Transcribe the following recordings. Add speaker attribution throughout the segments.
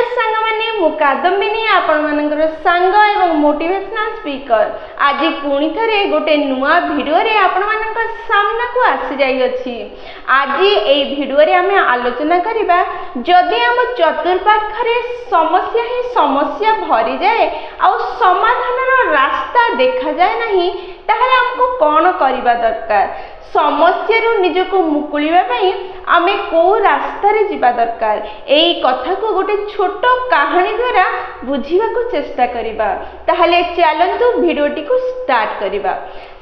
Speaker 1: सांग मैंने मु कादम्बिनी आपण मानकर सांग एवं मोटिवेशनल स्पीकर आज पुणी थे गोटे नुआ भिडियो रे आपण मानक सामना को आसी जाई अछि। आज ए भिडियो रे आमे आलोचना करिबा जदि हम चतुर्पाखरे समस्या ही समस्या भरी जाए आ समाधान रास्ता देखा जाए नहीं ताहले हमको कौन करिबा दरकार, समस्या रु निजको मुकुलिबा पई आमे को रास्ता रे जिबा दरकार। एई कथा को गोटे छोट कहानी द्वारा बुझीबा को चेष्टा करिबा। ताहले चलंतु भिडियोटी को स्टार्ट करिबा।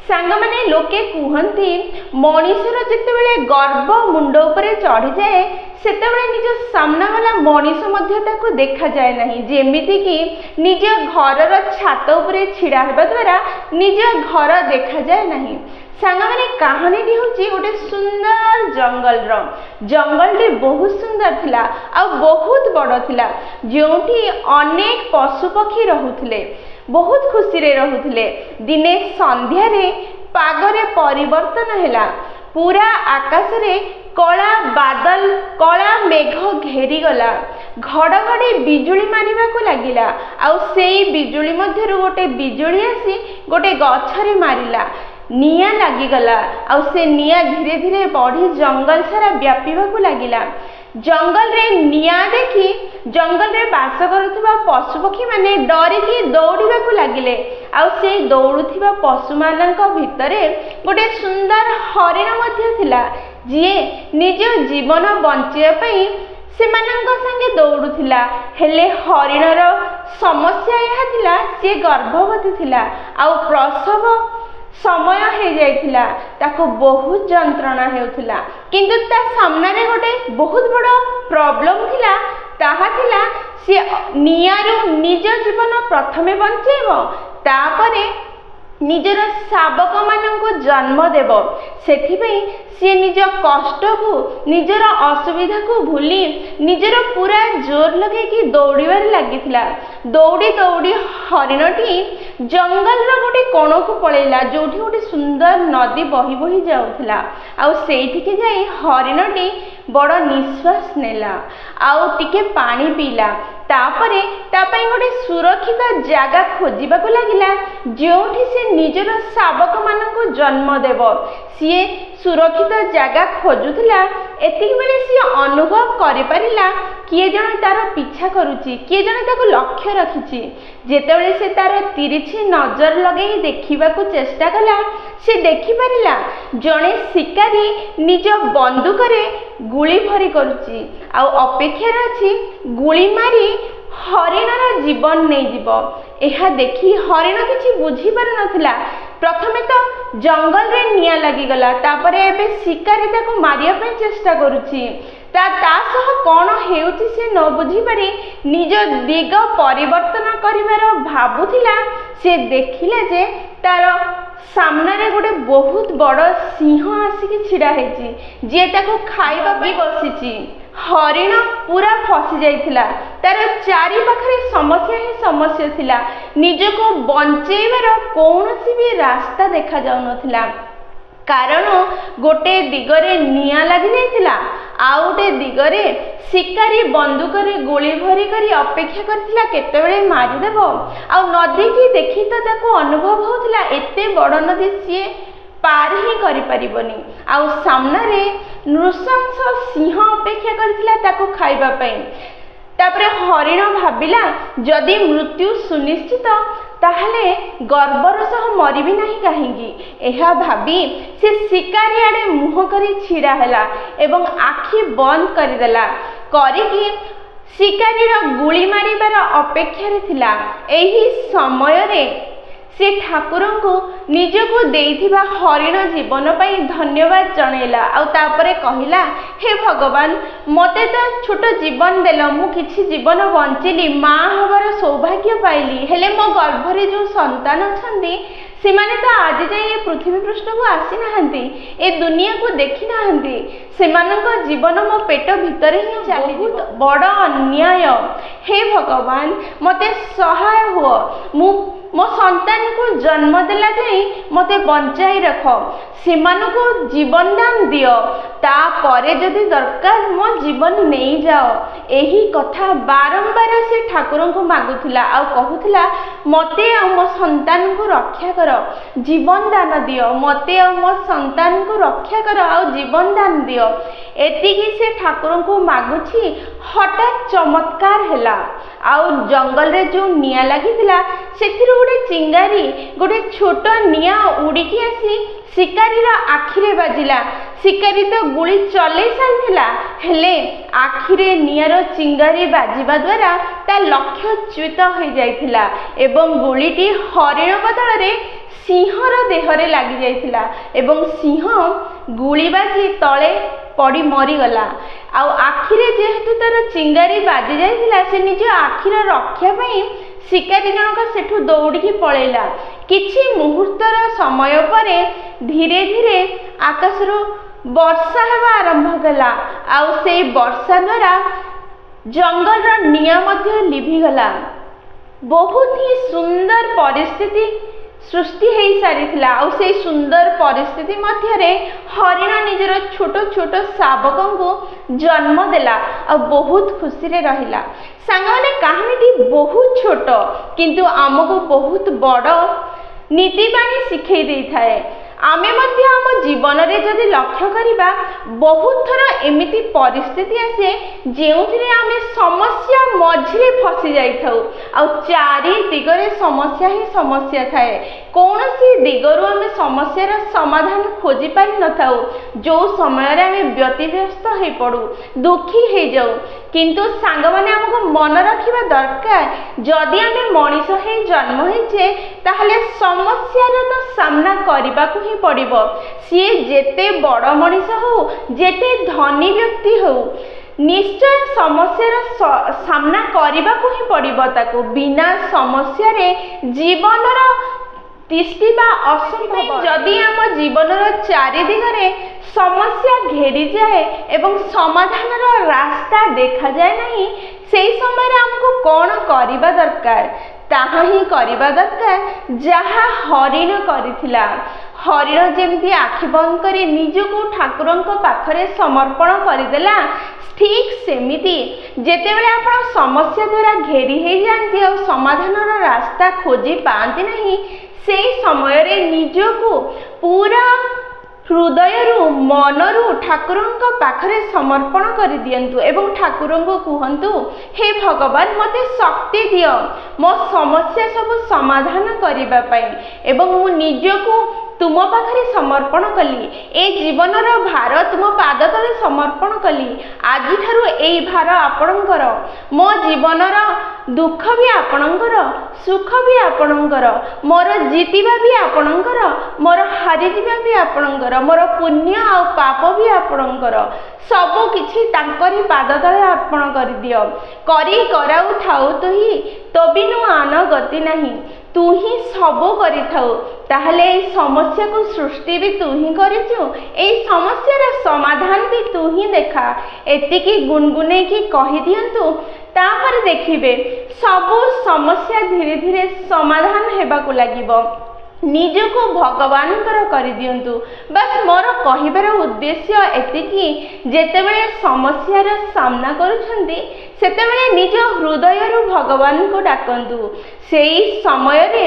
Speaker 1: सांग माने लोके कुहंती मनीषर जेतेबेले गर्भ मुंड उपरे चढ़ी जाए सेतेबेले निज सामना वाला मनीष मध्य ताको देखा जाए नहीं, जेमिति कि निज घरर छात उपरे छिड़ा हेबा द्वारा निज घर देखा जाए नहीं। सांग माने कहानी होची गोटे सुंदर जंगल रे बहुत सुंदर थिला आ बहुत बड़ थिला, जोठी अनेक पशु पक्षी रहुथिले, बहुत खुशी रे रहुथिले। दिने संध्या रे पागरे परिवर्तन हैला, पूरा आकाश रे कला बादल कला मेघ घेरी गला, घड़घड़ी बिजुली मारिबा को लागिला आ सेई बिजुली मध्यरु गोटे बिजुली आसी गोटे गछरे मारिला, निया लागिगला आ से निया धीरे धीरे बढ़ी जंगल सारा व्यापीबा को लागिला। जंगल रे निया देखी जंगल रे बास करुवा पशु पक्षी माने डरिकी दौड़िबा को लागिले आ से दौड़ुथिबा पशु मानक भितरे गोटे सुंदर हरिण मध्य थिला, जिए निज जीवन बंचिया पई सेमानंक संगे दौड़ुथिला। हेले हरिणर समस्या यह थिला से गर्भवती थिला आ प्रसव समय हो जाइथिला, ताको बहुत जंत्रणा हेउथिला, किंतु ता सामने रे गोटे बहुत बड़ प्रॉब्लम थिला, ताहा थिला से नियारू निज जीवन प्रथमे बंचेबो तापरे निजर शावक मानक जन्म देव। सेथिपई सी निज कष्ट को निजर असुविधा को भूली निजर पूरा जोर लगे कि दौड़बार लगिथिला। दौड़ी दौड़ी हरिणटी जंगल रो गोटे कोण को पळेला, जोठी गोटे सुंदर नदी बही बही जाउथिला आ सेठिके जाई हरिणटी बड़ निश्वास नेला आउ टिके पानी पीला। तापरे तापई गोटे सुरक्षित जगह खोजिबा को लागिला, जोठी से निजर शावक मानक जन्म देव। सी सुरक्षित जगह खोजुथिला, एतिक बेले सी अनुभव करि परिला किए जने तार पीछा करूची, किए जने ताको लक्ष्य रखिची। जेतेबेले से तार तिरछी नजर लगेई देखिबा को चेष्टा कला, से देखि परिला जने शिकारी निज बंदूक रे गुली भरी करूची आ अपेक्षा अछि गुली मारी हरिणर जीवन नहीं जीव। यह देखी हरिण किछि बुझी पार नथिला। प्रथमे तो जंगल रे निया लागी गला, तापरे एबे शिकारी ताको मारिया पे चेष्टा करूची। ता सह कोन हेउची से न बुझी पारी निज दिग परिवर्तन करिवार भाबुथिला। से देखिले जे तार सामने रे गोटे बहुत बड़ सिंह आसिकी छिड़ा हेची, जे ताको खाइबा भी बसिची। हरिण पूरा फसी जाइथिला, तार चारि पाखरे समस्या ही समस्या थिला, निजको बंचेबार कौनसी भी रास्ता देखा जाउ नथिला। कारण गोटे दिगरे निया लगी जाइथिला, आ गोटे दिगरे शिकारी बंदूक रे गोली भरी करी अपेक्षा करथिला केतेबेले मारी देबो। आ नदी की देखि तो ताको अनुभव होथिला एते बड़ नदी सी पार ही करि परिबनी। आ सामना रे नृशंस सिंह अपेक्षा करथिला ताको खाइबा पई। तापरे हरिण भाबिला जदि मृत्यु सुनिश्चित ताहले गर्वर सह मरिबी नहीं काहेकि। एहा भाबी से शिकारी आड़े मुह करी छिड़ा हैला एवं आखि बंद करिदेला, करिकी शिकारीर गुली मारिबार अपेक्षा रे थिला। एही समय रे से ठाकुर को निजको देइथिबा हरिण जीवन पाई धन्यवाद जणैला आ तापरे कहिला, हे भगवान मते तो छोट जीवन देल, मु किछि जीवन बंचिली, माँ हबार सौभाग्य पाइली, हेले मो गर्भरे जो संतान अछंती से माने तो आज जाए ये पृथ्वी पृष्ठ को आसी नाहंती, ए दुनिया को देखी नाहंती, सेमानक जीवन मो पेट भितर ही चली। बहुत बड़ अन्याय हे भगवान मते सहाय हुआ मो संतान को जन्म देला जाई मते बंचाई रख सेमानको जीवन दान दियो तापरे जदि दरकार मो जीवन नहीं जाओ एही कथा बारंबार से ठाकुर को मागुथिला आ कहूथिला मते आ मो संतान को रक्षा कर जीवन दान दियो मते आ मो संतान को रक्षा कर आ जीवन दान दियो एतिकी से ठाकुर को मागुछि हठात चमत्कार हैला आउ जंगल रे जो निया लागिथिला सेथिरु गोटे चिंगारी गोटे छोट निया उड़ीकी आसी शिकारी आखिरे बाजिला शिकारी तो गुली चले सारिथिला हेले आखिरे नियार चिंगारी बाजिबा द्वारा ता लक्ष्य च्युत हो जाइथिला एवं गुलीटी हरिण बदल रे सिंहर देहरे लागि जाइथिला एवं सिंह गुली बाजी तले पड़ी मरीगला आउ आखिरे जेहेतु तार चिंगारी बाजी जाइथिला से निज आखिर रक्षा पाई शिकारी जनक सेठू दौड़ी पलैला किछि मुहूर्तर समय परे धीरे धीरे आकाशरू वर्षा हेबा आरंभ कला आउ से वर्षा द्वारा जंगल निया मध्य लिभिगला बहुत ही सुंदर परिस्थिति सृष्टि हो सारी आउ से सुंदर परिस्थिति मध्य हरिण निजर छोट छोट शावक को जन्म देला आ बहुत खुशी रे रहिला सांगने कहानीटी बहुत छोट किंतु आमको बहुत बड़ नीतिबाणी शिखई दे थाए आमे मध्य आम जीवन रे जदि लक्ष्य करिबा बहुत थर एमिति परिस्थिति आसे जेउथिरे आमे समस्या मझिरे फसी जाई थाउ आ चारि दिगरे समस्या ही समस्या थाए कौनसी दिगरु आमे समस्यार समाधान खोजी पारि न थाउ जो समय रे आमे व्यतिव्यस्त हे पड़ू दुखी हे जाऊ किंतु सांग माने हमको मन रखिबा दरकार जदि आमे मनीष हे जन्म हेचे ताहले समस्यार तो सामना करिबा को ही पड़िबो सी जेते बड़ मनीष हो जेते धनी व्यक्ति हो निश्चय समस्यार सामना करिबा को ही पड़िबो ताको बिना समस्या रे जीवनर तिष्ठिबा असंभव जदि आम जीवनर चारि दिगरे समस्या घेरी जाए एवं समाधानर रास्ता देखा जाए नहीं से समय हमको कौन करिबा दरकार ताहा ही करिबा दरकार जहा हरिण करिथिला हरिण जेमती आखि बंद करी निजको ठाकुरंक पाखरे समर्पण करदेला ठीक सेमिति जेतेबेले आपण समस्या द्वारा घेरी हे जानती और समाधानर रास्ता खोजी पाती नहीं से समय रे निजको पूरा हृदयरु मनरु ठाकुरंक पाखरे समर्पण कर दियंतु एवं ठाकुरंक कहंतु हे भगवान मते शक्ति दियो मो समस्या सब समाधान करिबा पई एवं मु निजको तुम पाखरे समर्पण कली ए जीवनर भार तुम पाद तले समर्पण कली आज ठारू एई भार आपणकर मो जीवनर दुख भी आपणकर सुख भी आपणकर मोर जीतिबा भी आपणकर मोर हारि जिबा भी आपणकर मोर पुण्य आ पाप भी आपणकर सब किछि तांकरी पाद तले अर्पण कर दियो करी कराउ थाउ तुही तो बिनु आन गति नहीं तू ही सब करि थाउ ताहले ए समस्या को सृष्टि भी तू ही करिछु ए समस्या समाधान भी तू ही देखा एतिकी गुनगुने की कहि दियंतु तापर देखिबे सब समस्या धीरे धीरे समाधान हेबाकु लागिबो निजको भगवान कर दियंतु बस मोर कहिबार उद्देश्य एतिकी जेतेबेले समस्यार सामना करुछंती सेतेबेले निज हृदयरु भगवान को डाकंतु सेई समय रे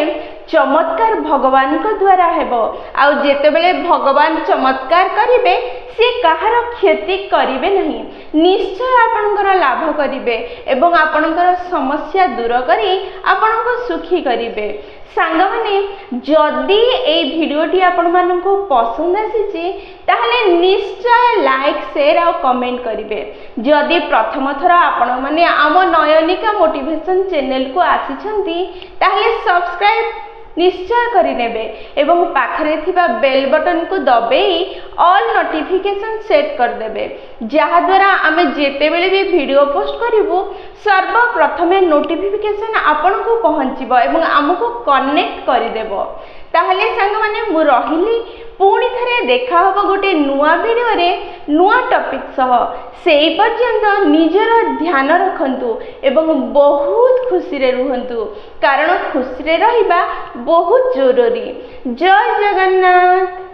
Speaker 1: चमत्कार भगवान को द्वारा हेबो आउ जेतेबेले भगवान चमत्कार करिवे से कहार क्षति करिवे नहीं निश्चय आपनकर लाभ करिवे एवं आपनकर समस्या दूर करी आपनको सुखी करिवे सांग माने जदि ए भिडियोटी आपण मानको पसंद आसीची ताहले निश्चय लाइक शेयर और कमेंट करिवे जदि प्रथम थर आपण माने आम नयनिका मोटिवेशन चैनल को आसीछंती ताहले सब्सक्राइब निश्चय करिनेबे एवं पाखरे थिबा बेल बटन को दबेई ऑल नोटिफिकेशन सेट कर देबे जहा द्वारा आमे जेते बेले भी वीडियो पोस्ट करिवो सर्वप्रथमे नोटिफिकेशन आपण को पहुंचीबो एवं हमको कनेक्ट करि देबो ताहले सांग माने मु रहिली पुणी थरे देखा हबो गोटे नुआ वीडियो रे नुआ टॉपिक सह सेई पर्यंत निजर ध्यान रखंतु एवं बहुत खुशी रे रुहंतु कारण खुशी रे रहिबा बहुत जरूरी। जय जगन्नाथ।